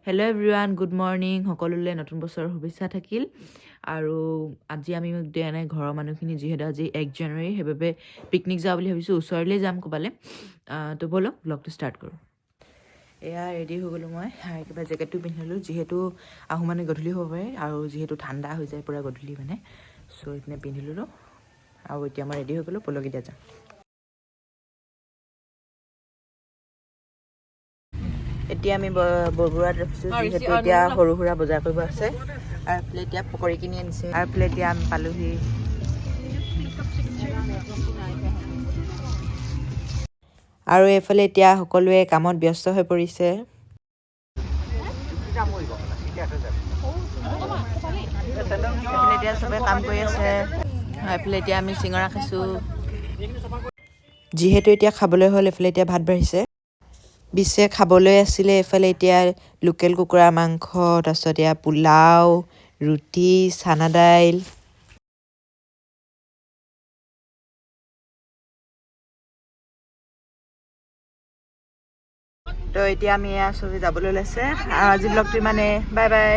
Hello' everyone, good morning. সকলোলৈ নতুন বছৰৰ শুভেচ্ছা থাকিল। আৰু আজি আমি দিয়া নাই ঘৰৰ মানুহখিনি, যিহেতু আজি 1 জানুৱাৰী, সেইবাবে পিকনিক যাওঁ বুলি ভাবিছোঁ। ওচৰলৈ যাম ক'বালৈ। তো ব'লক ব্লগটো ষ্টাৰ্ট কৰোঁ। এয়া ৰেডি হৈ গ'লোঁ মই। কিবা জেকেটটো পিন্ধিলোঁ, যিহেতু আহোঁ মানে গধূলি হ'ব পাৰে, আৰু যিহেতু ঠাণ্ডা হৈ যায় পূৰা গধূলি মানে, চ' এইপিনে পিন্ধি ল'লোঁ। আৰু এতিয়া মই ৰেডি হৈ গ'লোঁ, ব'লক এতিয়া যাম। এতিয়া আমি বৰবৰুৱাত ৰখিছোঁ, যিহেতু এতিয়া সৰু সুৰা বজাৰ কৰিব আছে। আৰু এইফালে এতিয়া পকৰি কিনি আনিছে, আৰু এইফালে এতিয়া আমি পালোহি। আৰু এইফালে এতিয়া সকলোৱে কামত ব্যস্ত হৈ পৰিছে। এইফালে এতিয়া চবে কাম কৰি আছে। এইফালে এতিয়া আমি চিঙৰা খাইছোঁ, যিহেতু এতিয়া খাবলৈ হ'ল। এইফালে এতিয়া ভাত বাঢ়িছে, বিছে খাবলৈ আছিলে। এইফালে এতিয়া লোকেল কুকুৰাৰ মাংস, তাৰপিছত এয়া পোলাও, ৰুটি, চানা দাইল। তো এতিয়া আমি এয়া চবে যাবলৈ ওলাইছে। আৰু আজি ব্লগটো ইমানে, বাই বাই।